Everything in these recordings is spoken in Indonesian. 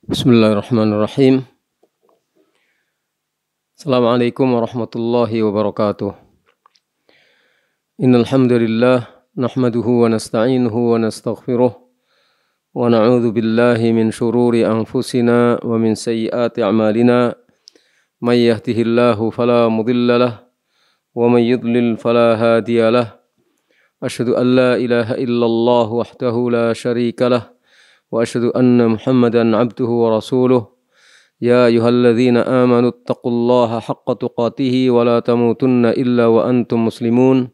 Bismillahirrahmanirrahim. Assalamualaikum warahmatullahi wabarakatuh. Innal hamdalillah nahmaduhu wa nasta'inuhu wa nastaghfiruh wa na'udzu billahi min shururi anfusina wa min sayyiati a'malina. May yahdihillahu fala mudilla lahu wa may yudlil fala hadiya lahu. Asyhadu an la ilaha illallah wahdahu la syarika lahu wa asyhadu anna Muhammadan abduhu wa rasuluh. Ya ayyuhalladzina amanu taqullaha haqqa tuqatih wa la tamutunna illa wa antum muslimun.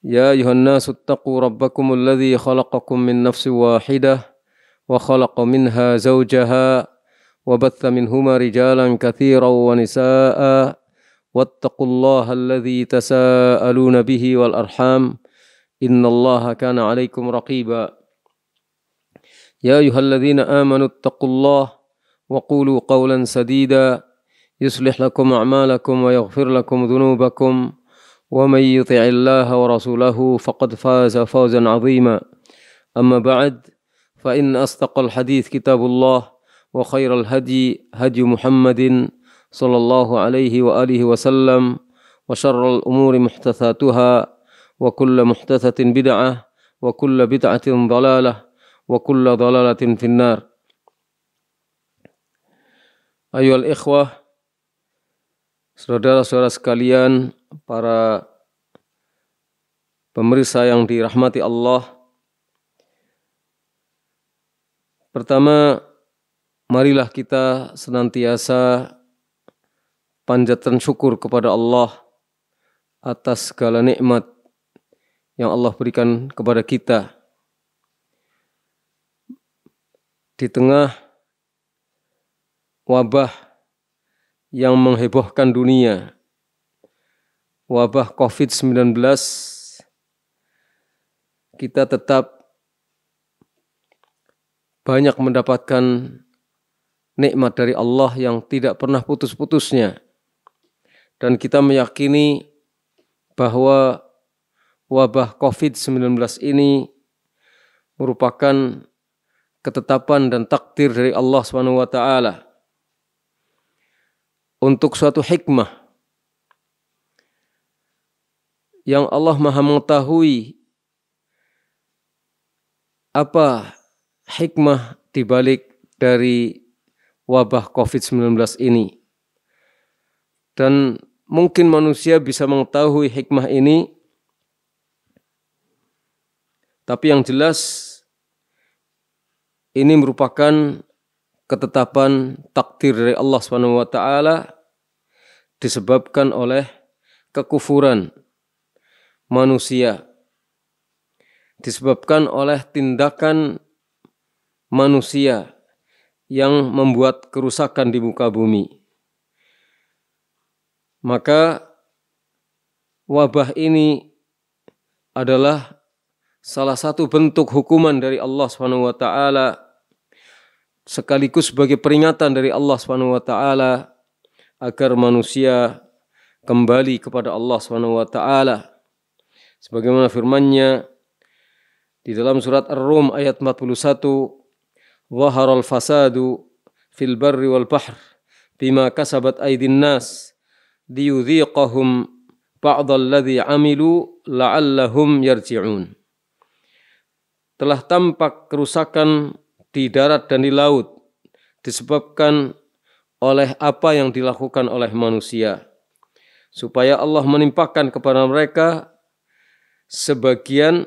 Ya ayyuhan nasu taqu rabbakumul ladzi khalaqakum min nafsin wahidah wa khalaqa minha zawjaha wa batha minhuma rijalan katsiran wa nisaa'a wattaqullaha alladzi tasaaluna bihi wal arham innallaha kana 'alaikum raqiba. Ya ayyuhalladzina amanu taqullaha wa qulu qawlan sadida yuslih lakum a'malakum wa yaghfir lakum dhunubakum wa may yuti'illaha wa rasulahu faqad faza fawzan 'azima. Amma ba'd, fa inna asdaqal hadits kitabullah wa khairal hadi hadi Muhammadin sallallahu alaihi wa alihi wasallam wa syarrul umuri muhdatsatuha wa kullu muhdatsatin bid'ah wa kullu bid'atin dhalalah wa kullu dhalalatin finnar. Ayyuhal ikhwah, saudara-saudara sekalian, para pemirsa yang dirahmati Allah. Pertama, marilah kita senantiasa panjatkan syukur kepada Allah atas segala nikmat yang Allah berikan kepada kita. Di tengah wabah yang menghebohkan dunia, wabah COVID-19, kita tetap banyak mendapatkan nikmat dari Allah yang tidak pernah putus-putusnya. Dan kita meyakini bahwa wabah COVID-19 ini merupakan ketetapan dan takdir dari Allah SWT untuk suatu hikmah yang Allah Maha mengetahui apa hikmah dibalik dari wabah COVID-19 ini. Dan mungkin manusia bisa mengetahui hikmah ini, tapi yang jelas ini merupakan ketetapan takdir dari Allah SWT disebabkan oleh kekufuran manusia, disebabkan oleh tindakan manusia yang membuat kerusakan di muka bumi. Maka wabah ini adalah salah satu bentuk hukuman dari Allah SWT, sekaligus sebagai peringatan dari Allah SWT agar manusia kembali kepada Allah SWT. Sebagaimana firman-Nya di dalam surat Ar-Rum ayat 41, "Zaharal fasadu fil barri wal bahr bima kasabat aydin nas liyudhiqahum ba'dal ladzi 'amilu la'allahum yarji'un." Telah tampak kerusakan di darat dan di laut disebabkan oleh apa yang dilakukan oleh manusia, supaya Allah menimpakan kepada mereka sebagian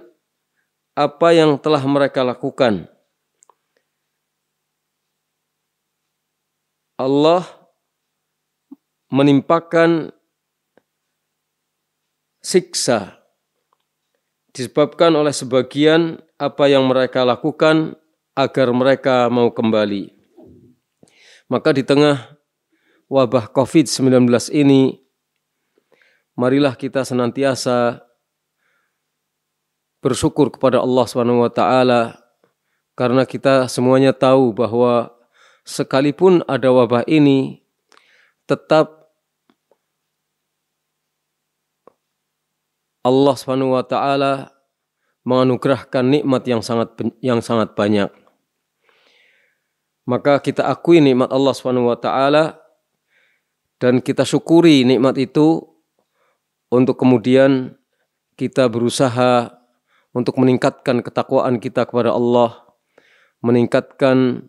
apa yang telah mereka lakukan. Allah menimpakan siksa disebabkan oleh sebagian apa yang mereka lakukan agar mereka mau kembali. Maka di tengah wabah COVID-19 ini, marilah kita senantiasa bersyukur kepada Allah SWT, karena kita semuanya tahu bahwa sekalipun ada wabah ini, tetap Allah SWT menganugerahkan nikmat yang sangat banyak. maka kita akui nikmat Allah Subhanahu wa taala dan kita syukuri nikmat itu untuk kemudian kita berusaha untuk meningkatkan ketakwaan kita kepada Allah, meningkatkan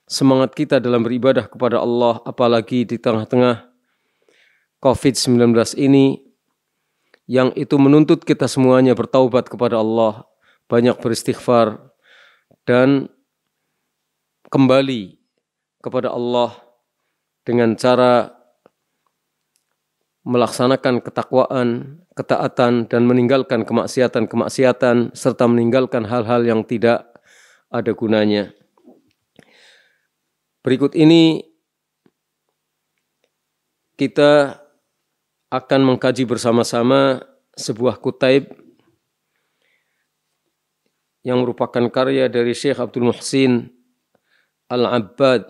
semangat kita dalam beribadah kepada Allah, apalagi di tengah-tengah COVID-19 ini yang itu menuntut kita semuanya bertaubat kepada Allah, banyak beristighfar dan kembali kepada Allah dengan cara melaksanakan ketakwaan, ketaatan dan meninggalkan kemaksiatan-kemaksiatan serta meninggalkan hal-hal yang tidak ada gunanya. Berikut ini kita akan mengkaji bersama-sama sebuah kutaib yang merupakan karya dari Syekh Abdul Muhsin Al-Abbad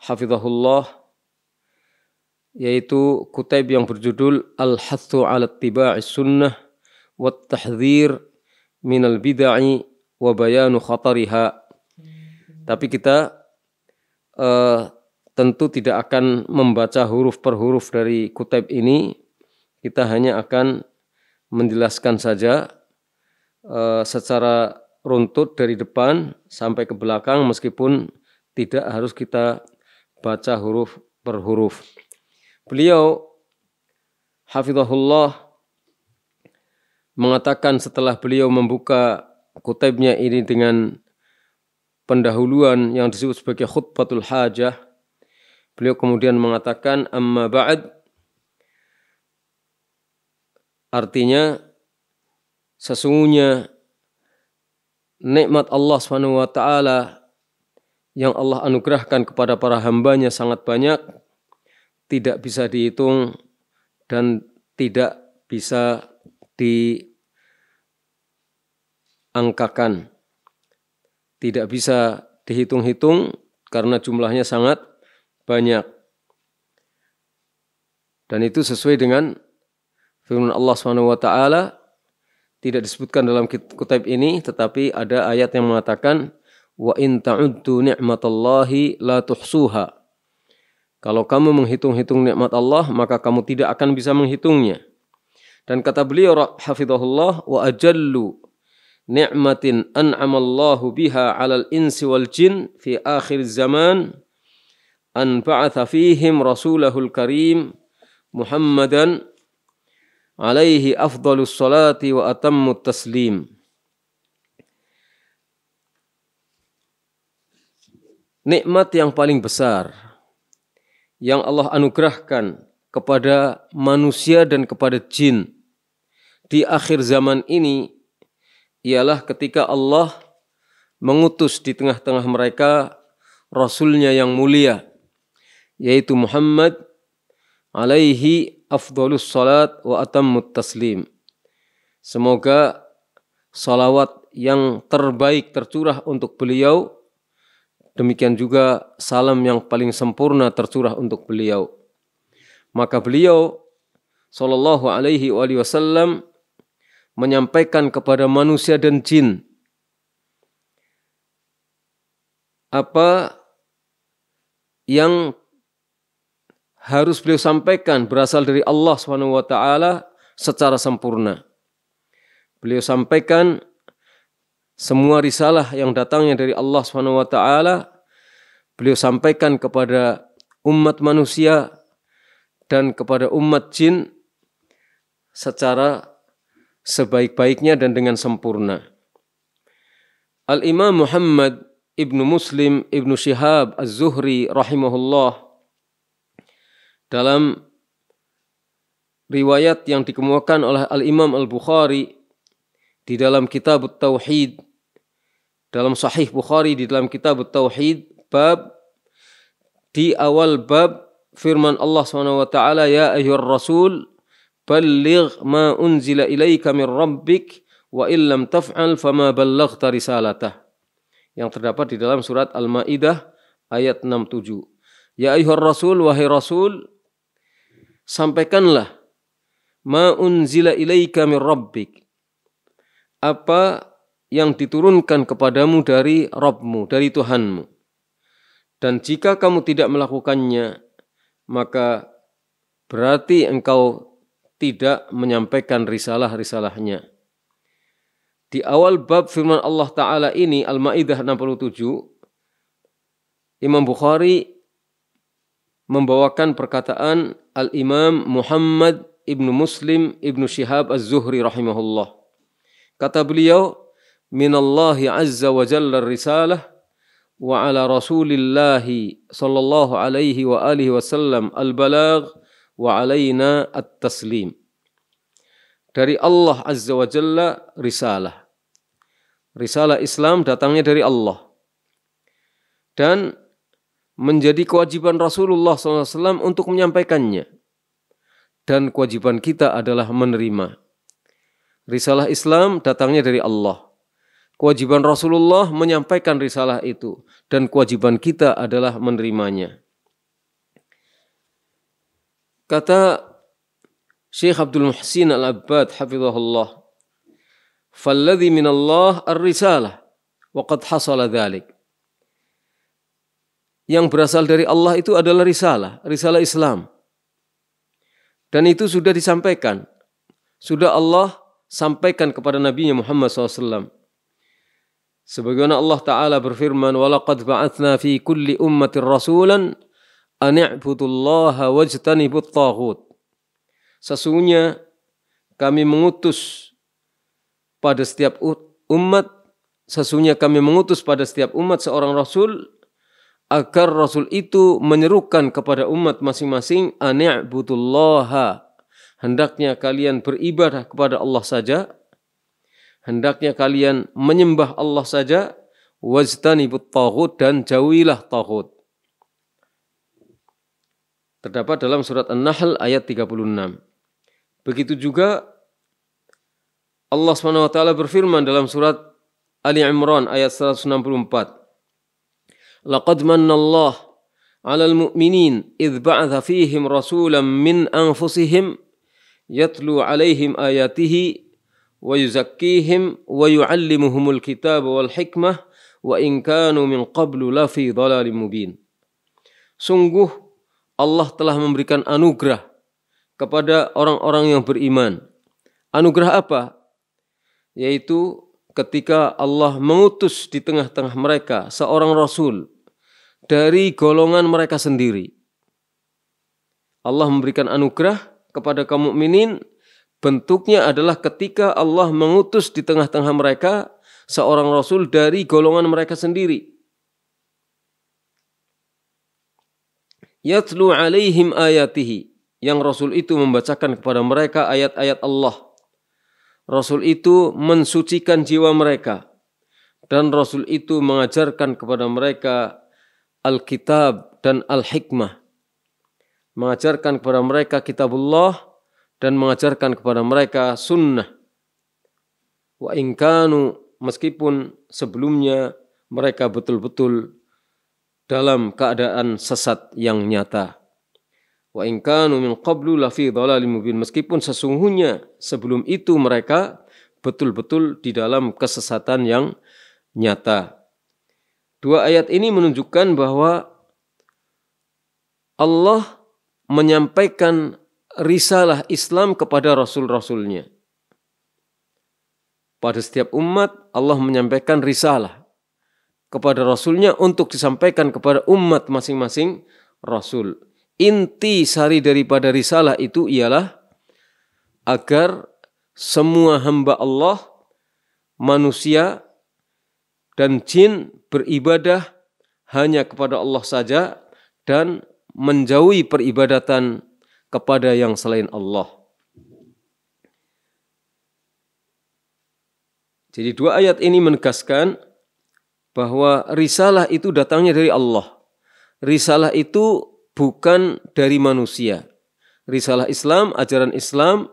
hafizahullah, yaitu kutaib yang berjudul Al-Hathu ala Ittiba'is Sunnah wa Tahdhir minal Bid'ah wa Bayanu Khatariha. Tapi kita tentu tidak akan membaca huruf per huruf dari kutaib ini. Kita hanya akan menjelaskan saja secara runtut dari depan sampai ke belakang, meskipun tidak harus kita baca huruf per huruf. Beliau hafizahullah mengatakan setelah beliau membuka kutaibnya ini dengan pendahuluan yang disebut sebagai khutbatul hajah, beliau kemudian mengatakan amma ba'd, artinya sesungguhnya nikmat Allah Subhanahu wa taala yang Allah anugerahkan kepada para hambanya sangat banyak, tidak bisa dihitung dan tidak bisa diangkakan. Tidak bisa dihitung-hitung karena jumlahnya sangat banyak. Dan itu sesuai dengan firman Allah Subhanahu wa taala, tidak disebutkan dalam kutaib ini, tetapi ada ayat yang mengatakan wa in ta'uddu ni'matallahi la tuhsuha. Kalau kamu menghitung-hitung nikmat Allah, maka kamu tidak akan bisa menghitungnya. Dan kata beliau hafizahullah, wa ajallu ni'matin an'amallahu biha 'alal insi wal jin fi akhir zaman an ba'atha fihim rasulahul karim Muhammadan alaihi afdalus salati wa atammut taslim. Nikmat yang paling besar yang Allah anugerahkan kepada manusia dan kepada jin di akhir zaman ini ialah ketika Allah mengutus di tengah-tengah mereka Rasulnya yang mulia, yaitu Muhammad alaihi afdalus salat wa atammut taslim. Semoga salawat yang terbaik tercurah untuk beliau, demikian juga salam yang paling sempurna tercurah untuk beliau. Maka beliau sallallahu alaihi wasallam menyampaikan kepada manusia dan jin apa yang harus beliau sampaikan berasal dari Allah Subhanahu wa taala secara sempurna. Beliau sampaikan semua risalah yang datangnya dari Allah Subhanahu wa taala, beliau sampaikan kepada umat manusia dan kepada umat jin secara sebaik-baiknya dan dengan sempurna. Al-Imam Muhammad ibnu Muslim ibnu Shihab Az-Zuhri rahimahullah dalam riwayat yang dikemukakan oleh Al-Imam Al-Bukhari di dalam Kitab Tauhid, dalam Sahih Bukhari di dalam Kitab Tauhid, bab di awal bab firman Allah SWT, ya ayyuhar rasul balligh ma unzila ilaika min rabbik wa illam taf'al fama ballaghta risalatah, yang terdapat di dalam surat Al-Maidah ayat 67. Ya ayyuhar rasul, wahai rasul, sampaikanlah ma unzila ilaika min rabbik, apa yang diturunkan kepadamu dari Rabbmu, dari Tuhanmu. Dan jika kamu tidak melakukannya, maka berarti engkau tidak menyampaikan risalah-risalahnya. Di awal bab firman Allah Ta'ala ini, Al-Ma'idah 67, Imam Bukhari membawakan perkataan Al-Imam Muhammad ibnu Muslim ibnu Shihab Az-Zuhri rahimahullah. Kata beliau, minallahi azza wa jalla risalah wa ala rasulillahi sallallahu alaihi wa alihi wasallam al-balagh wa alaina at-taslim. Dari Allah azza wa jalla risalah. Risalah Islam datangnya dari Allah. Dan menjadi kewajiban Rasulullah SAW untuk menyampaikannya. Dan kewajiban kita adalah menerima. Risalah Islam datangnya dari Allah. Kewajiban Rasulullah menyampaikan risalah itu. Dan kewajiban kita adalah menerimanya. Kata Syekh Abdul Muhsin Al-Abbad hafizahullah, "Falladhi minallah ar-risalah wa qad hasala dhalik." Yang berasal dari Allah itu adalah risalah Islam. Dan itu sudah disampaikan. Sudah Allah sampaikan kepada Nabi Muhammad SAW. Sebagaimana Allah Ta'ala berfirman, وَلَقَدْ بَعَثْنَا فِي كُلِّ أُمَّةٍ رَسُولًا أَنِ اعْبُدُوا اللَّهَ وَاجْتَنِبُوا الطَّاغُوتَ. Sesungguhnya kami mengutus pada setiap umat, seorang Rasul, agar Rasul itu menyerukan kepada umat masing-masing, ani'budullaha, hendaknya kalian beribadah kepada Allah saja, hendaknya kalian menyembah Allah saja, wajtanibut taghut, dan jauhilah taghut. Terdapat dalam surat An-Nahl ayat 36. Begitu juga Allah SWT berfirman dalam surat Ali Imran ayat 164. Laqad manna Allah 'alal mu'minin idh ba'atha fihim rasulan min anfusihim yatlu 'alaihim ayatihi wa yuzakkihim wa yu'allimuhumul kitaba wal hikmah wa in kanu min qablu lafi dhalalim mubin. Sungguh Allah telah memberikan anugerah kepada orang-orang yang beriman. Anugerah apa? Yaitu ketika Allah mengutus di tengah-tengah mereka seorang Rasul dari golongan mereka sendiri. Allah memberikan anugerah kepada kaum mukminin, bentuknya adalah ketika Allah mengutus di tengah-tengah mereka seorang Rasul dari golongan mereka sendiri. Yatlu alaihim ayatihi, yang Rasul itu membacakan kepada mereka ayat-ayat Allah. Rasul itu mensucikan jiwa mereka. Dan Rasul itu mengajarkan kepada mereka Alkitab dan Al-Hikmah. Mengajarkan kepada mereka kitabullah dan mengajarkan kepada mereka sunnah. Wa in kanu, meskipun sebelumnya mereka betul-betul dalam keadaan sesat yang nyata. Wa in kanu min qablu lafi dhalalim mubin, meskipun sesungguhnya sebelum itu mereka betul-betul di dalam kesesatan yang nyata. Dua ayat ini menunjukkan bahwa Allah menyampaikan risalah Islam kepada Rasul-Rasulnya. Pada setiap umat Allah menyampaikan risalah kepada Rasulnya untuk disampaikan kepada umat masing-masing Rasul. Inti sari daripada risalah itu ialah agar semua hamba Allah, manusia dan jin beribadah hanya kepada Allah saja dan menjauhi peribadatan kepada yang selain Allah. Jadi dua ayat ini menegaskan bahwa risalah itu datangnya dari Allah. Risalah itu bukan dari manusia. Risalah Islam, ajaran Islam,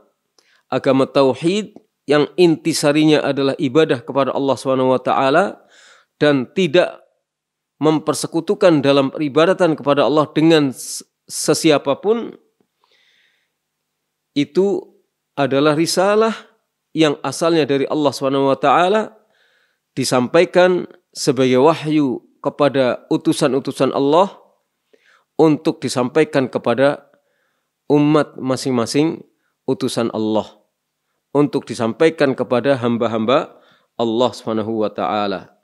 agama tauhid yang intisarinya adalah ibadah kepada Allah SWT dan tidak mempersekutukan dalam peribadatan kepada Allah dengan sesiapapun, itu adalah risalah yang asalnya dari Allah SWT disampaikan sebagai wahyu kepada utusan-utusan Allah untuk disampaikan kepada umat masing-masing utusan Allah, untuk disampaikan kepada hamba-hamba Allah Subhanahu wa taala.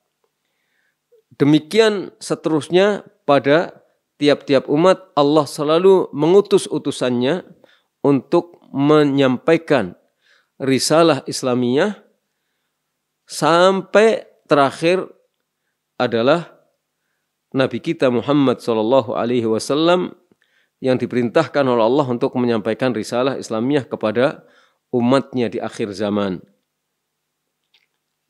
Demikian seterusnya pada tiap-tiap umat Allah selalu mengutus utusannya untuk menyampaikan risalah Islamiyah sampai terakhir adalah Nabi kita Muhammad SAW yang diperintahkan oleh Allah untuk menyampaikan risalah Islamiyah kepada umatnya di akhir zaman.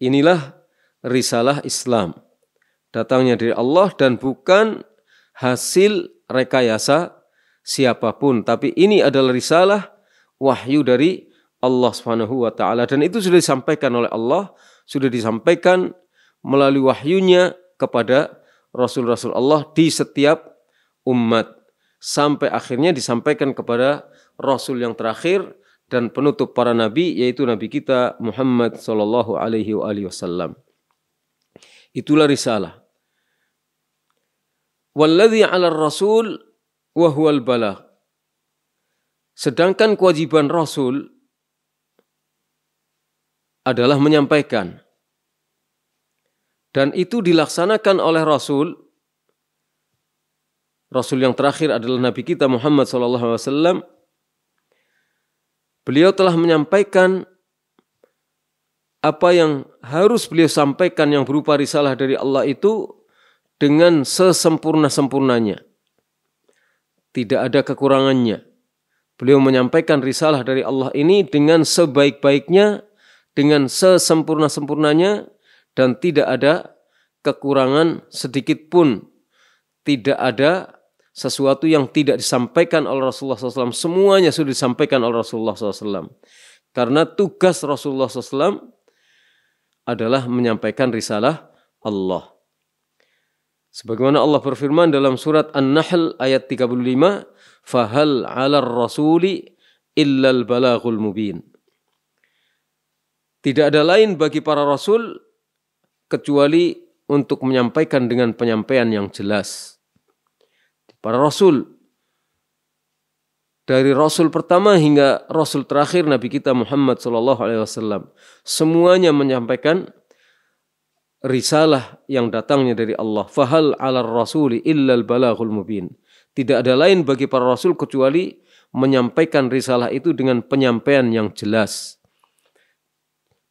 Inilah risalah Islam. Datangnya dari Allah dan bukan hasil rekayasa siapapun. Tapi ini adalah risalah wahyu dari Allah Subhanahu wa taala, dan itu sudah disampaikan oleh Allah, sudah disampaikan melalui wahyunya kepada Rasul-Rasul Allah di setiap umat, sampai akhirnya disampaikan kepada Rasul yang terakhir dan penutup para nabi, yaitu Nabi kita Muhammad sallallahu alaihi wasallam. Itulah risalah. Walladzi 'alal rasul wa huwal balagh. Sedangkan kewajiban Rasul adalah menyampaikan. Dan itu dilaksanakan oleh Rasul. Rasul yang terakhir adalah Nabi kita Muhammad SAW. Beliau telah menyampaikan apa yang harus beliau sampaikan yang berupa risalah dari Allah itu dengan sesempurna-sempurnanya. Tidak ada kekurangannya. Beliau menyampaikan risalah dari Allah ini dengan sebaik-baiknya, dengan sesempurna-sempurnanya, dan tidak ada kekurangan sedikit pun. Tidak ada sesuatu yang tidak disampaikan oleh Rasulullah SAW. Semuanya sudah disampaikan oleh Rasulullah SAW. Karena tugas Rasulullah SAW adalah menyampaikan risalah Allah. Sebagaimana Allah berfirman dalam surat An-Nahl ayat 35, "Fahal 'alar rasuli illal balaghul mubin." Tidak ada lain bagi para rasul kecuali untuk menyampaikan dengan penyampaian yang jelas. Para rasul, dari rasul pertama hingga rasul terakhir Nabi kita Muhammad SAW, semuanya menyampaikan risalah yang datangnya dari Allah. Fahal 'alar rasuli illal balaghul mubin. Tidak ada lain bagi para rasul kecuali menyampaikan risalah itu dengan penyampaian yang jelas.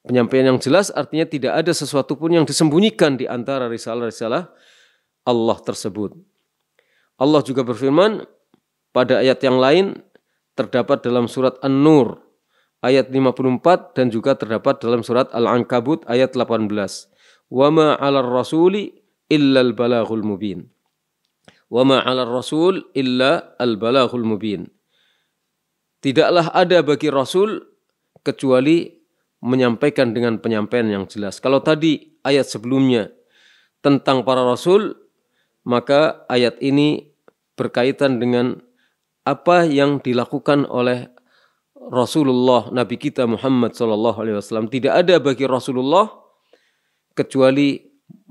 Penyampaian yang jelas artinya tidak ada sesuatu pun yang disembunyikan di antara risalah-risalah Allah tersebut. Allah juga berfirman pada ayat yang lain, terdapat dalam surat An-Nur ayat 54 dan juga terdapat dalam surat Al-Ankabut ayat 18. Wa ma 'alar rasuli illa al-balaghul mubin. Wa ma 'alar rasul illa al-balaghul mubin. Tidaklah ada bagi rasul kecuali menyampaikan dengan penyampaian yang jelas. Kalau tadi ayat sebelumnya tentang para rasul, maka ayat ini berkaitan dengan apa yang dilakukan oleh Rasulullah Nabi kita Muhammad SAW. Tidak ada bagi Rasulullah kecuali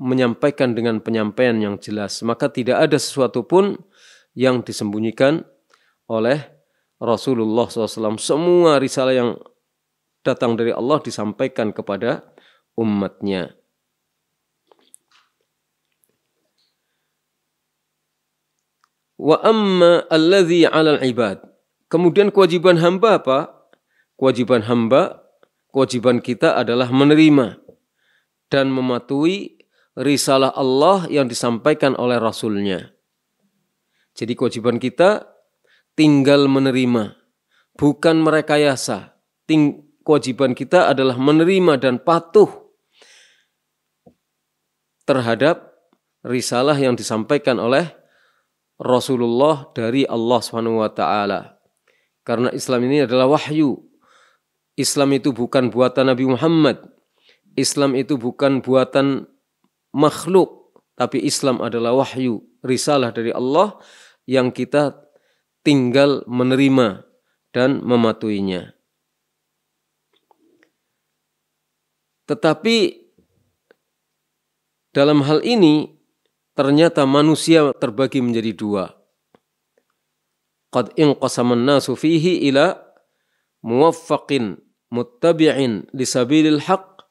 menyampaikan dengan penyampaian yang jelas. Maka tidak ada sesuatu pun yang disembunyikan oleh Rasulullah SAW. Semua risalah yang datang dari Allah disampaikan kepada umatnya. Wa amma alladhi 'alal ibad. Kemudian kewajiban hamba apa? Kewajiban hamba, kewajiban kita adalah menerima dan mematuhi risalah Allah yang disampaikan oleh Rasulnya. Jadi kewajiban kita tinggal menerima, bukan merekayasa. Kewajiban kita adalah menerima dan patuh terhadap risalah yang disampaikan oleh Rasulullah dari Allah SWT. Karena Islam ini adalah wahyu. Islam itu bukan buatan Nabi Muhammad. Islam itu bukan buatan makhluk, tapi Islam adalah wahyu, risalah dari Allah yang kita tinggal menerima dan mematuhinya. Tetapi dalam hal ini ternyata manusia terbagi menjadi dua. Qad inqasaman nasu fihi ila muwaffaqin muttabi'in lisabilil haqq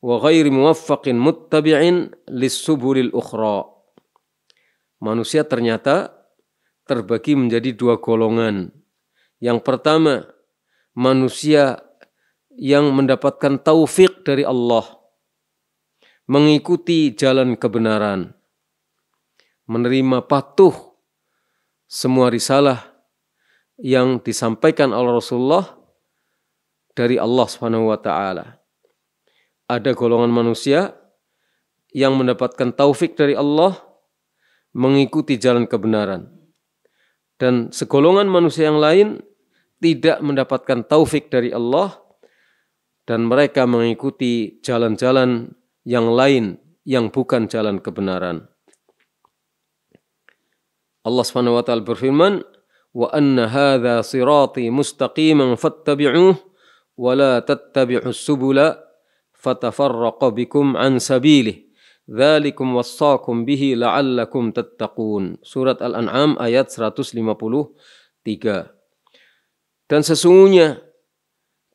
wa ghairi muwaffaqin muttabi'in lissubulil ukhra. Manusia ternyata terbagi menjadi dua golongan. Yang pertama, manusia yang mendapatkan taufik dari Allah, mengikuti jalan kebenaran, menerima patuh semua risalah yang disampaikan oleh Rasulullah dari Allah Subhanahu wa taala. Ada golongan manusia yang mendapatkan taufik dari Allah, mengikuti jalan kebenaran. Dan segolongan manusia yang lain tidak mendapatkan taufik dari Allah dan mereka mengikuti jalan-jalan yang lain yang bukan jalan kebenaran. Allah Subhanahu wa taala berfirman, "Wa anna hadza sirati mustaqiman fattabi'uhu wa la tattabi'us subula fatafarraqa bikum an sabilihi. Dzalikum wassaakum bihi la'allakum tattaqun." Surat Al-An'am ayat 153. Dan sesungguhnya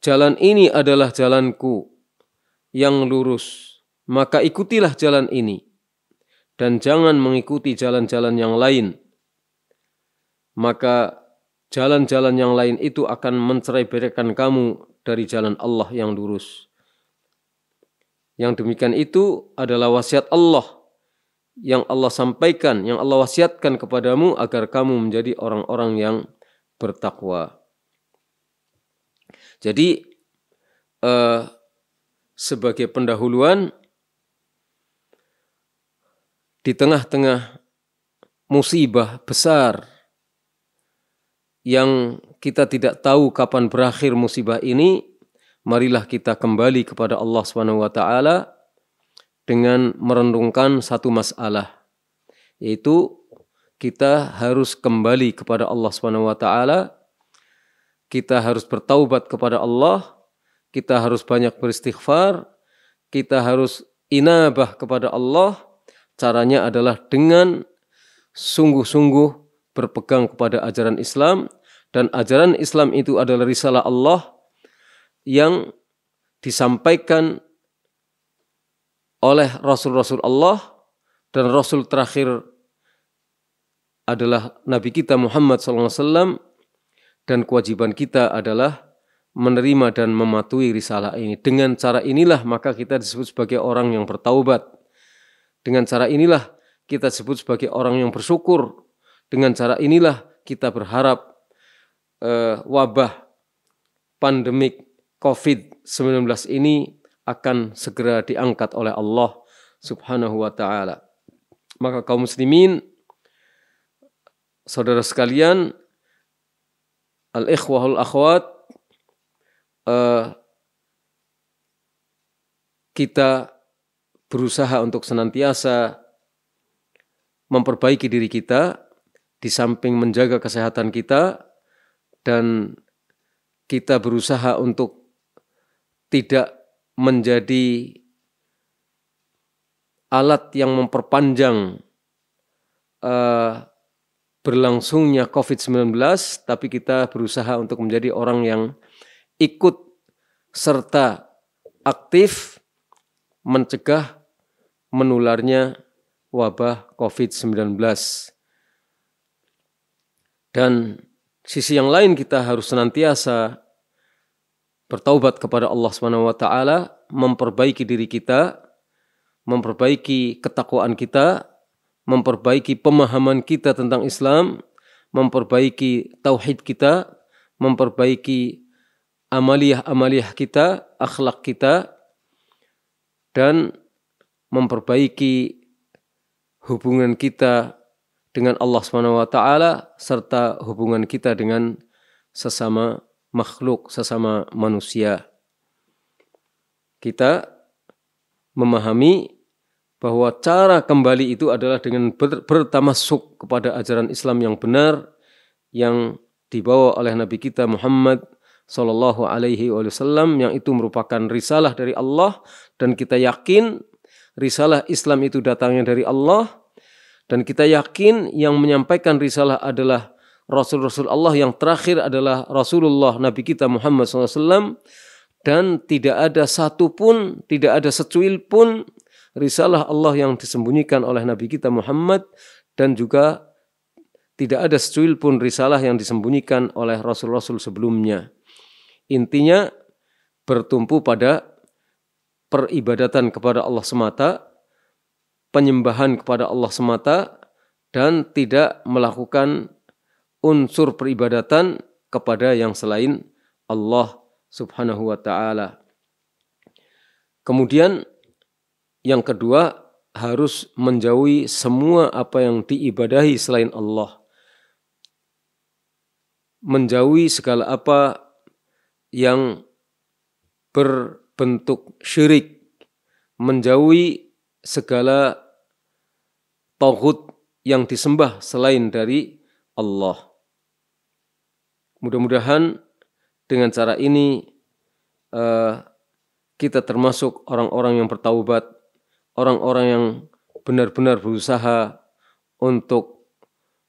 jalan ini adalah jalanku yang lurus, maka ikutilah jalan ini dan jangan mengikuti jalan-jalan yang lain. Maka jalan-jalan yang lain itu akan mencerai-beraikan kamu dari jalan Allah yang lurus. Yang demikian itu adalah wasiat Allah yang Allah sampaikan, yang Allah wasiatkan kepadamu agar kamu menjadi orang-orang yang bertakwa. Jadi sebagai pendahuluan, di tengah-tengah musibah besar yang kita tidak tahu kapan berakhir musibah ini, marilah kita kembali kepada Allah Subhanahu wa taala dengan merenungkan satu masalah, yaitu kita harus kembali kepada Allah Subhanahu wa taala. Kita harus bertaubat kepada Allah, kita harus banyak beristighfar, kita harus inabah kepada Allah. Caranya adalah dengan sungguh-sungguh berpegang kepada ajaran Islam, dan ajaran Islam itu adalah risalah Allah yang disampaikan oleh Rasul-Rasul Allah, dan Rasul terakhir adalah Nabi kita Muhammad SAW. Dan kewajiban kita adalah menerima dan mematuhi risalah ini. Dengan cara inilah maka kita disebut sebagai orang yang bertaubat. Dengan cara inilah kita disebut sebagai orang yang bersyukur. Dengan cara inilah kita berharap wabah pandemik COVID-19 ini akan segera diangkat oleh Allah Subhanahu wa ta'ala. Maka kaum muslimin, saudara sekalian, al-ikhwahul akhwat, kita berusaha untuk senantiasa memperbaiki diri kita, di samping menjaga kesehatan kita, dan kita berusaha untuk tidak menjadi alat yang memperpanjang berlangsungnya COVID-19, tapi kita berusaha untuk menjadi orang yang ikut serta aktif mencegah menularnya wabah COVID-19. Dan sisi yang lain kita harus senantiasa bertaubat kepada Allah SWT, memperbaiki diri kita, memperbaiki ketakwaan kita, memperbaiki pemahaman kita tentang Islam, memperbaiki tauhid kita, memperbaiki amaliyah-amaliyah kita, akhlak kita, dan memperbaiki hubungan kita dengan Allah SWT serta hubungan kita dengan sesama makhluk, sesama manusia. Kita memahami bahwa cara kembali itu adalah dengan bertamasuk kepada ajaran Islam yang benar yang dibawa oleh Nabi kita Muhammad sallallahu alaihi wasallam, yang itu merupakan risalah dari Allah, dan kita yakin risalah Islam itu datangnya dari Allah, dan kita yakin yang menyampaikan risalah adalah Rasul-Rasul Allah, yang terakhir adalah Rasulullah Nabi kita Muhammad SAW, dan tidak ada satupun, tidak ada secuil pun risalah Allah yang disembunyikan oleh Nabi kita Muhammad, dan juga tidak ada secuil pun risalah yang disembunyikan oleh Rasul-Rasul sebelumnya. Intinya bertumpu pada peribadatan kepada Allah semata, penyembahan kepada Allah semata, dan tidak melakukan unsur peribadatan kepada yang selain Allah subhanahu wa ta'ala. Kemudian yang kedua, harus menjauhi semua apa yang diibadahi selain Allah. Menjauhi segala apa yang berbentuk syirik, menjauhi segala tauhid yang disembah selain dari Allah. Mudah-mudahan dengan cara ini kita termasuk orang-orang yang bertaubat, orang-orang yang benar-benar berusaha untuk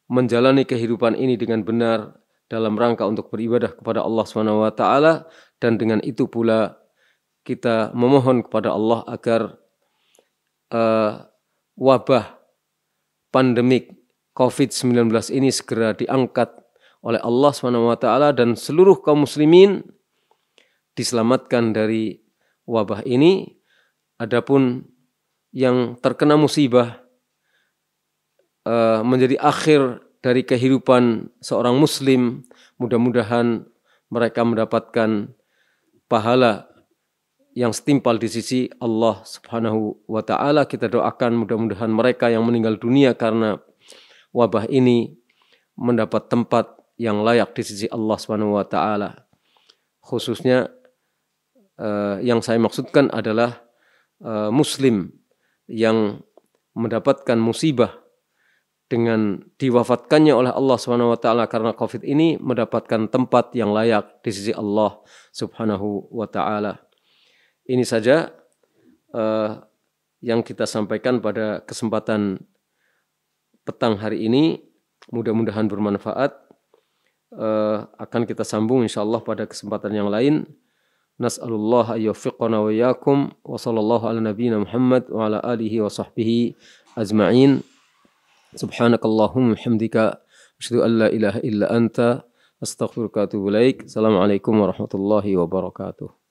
menjalani kehidupan ini dengan benar dalam rangka untuk beribadah kepada Allah SWT, dan dengan itu pula kita memohon kepada Allah agar wabah pandemik COVID-19 ini segera diangkat oleh Allah SWT, dan seluruh kaum muslimin diselamatkan dari wabah ini. Adapun yang terkena musibah menjadi akhir dari kehidupan seorang muslim, mudah-mudahan mereka mendapatkan pahala yang setimpal di sisi Allah subhanahu wa ta'ala. Kita doakan mudah-mudahan mereka yang meninggal dunia karena wabah ini mendapat tempat yang layak di sisi Allah subhanahu wa ta'ala. Khususnya yang saya maksudkan adalah muslim yang mendapatkan musibah dengan diwafatkannya oleh Allah Subhanahu wa taala karena Covid ini, mendapatkan tempat yang layak di sisi Allah Subhanahu wa taala. Ini saja yang kita sampaikan pada kesempatan petang hari ini. Mudah-mudahan bermanfaat. Akan kita sambung insyaallah pada kesempatan yang lain. Nas'alullah ayyuwaffiqana wa iyyakum wa sallallahu ala nabiyyina Muhammad wa ala alihi wa sahbihi ajma'in. Subhanakallahumma hamdika asyhadu an la ilaha illa anta astaghfiruka wa atubu ilaik. Assalamualaikum warahmatullahi wabarakatuh.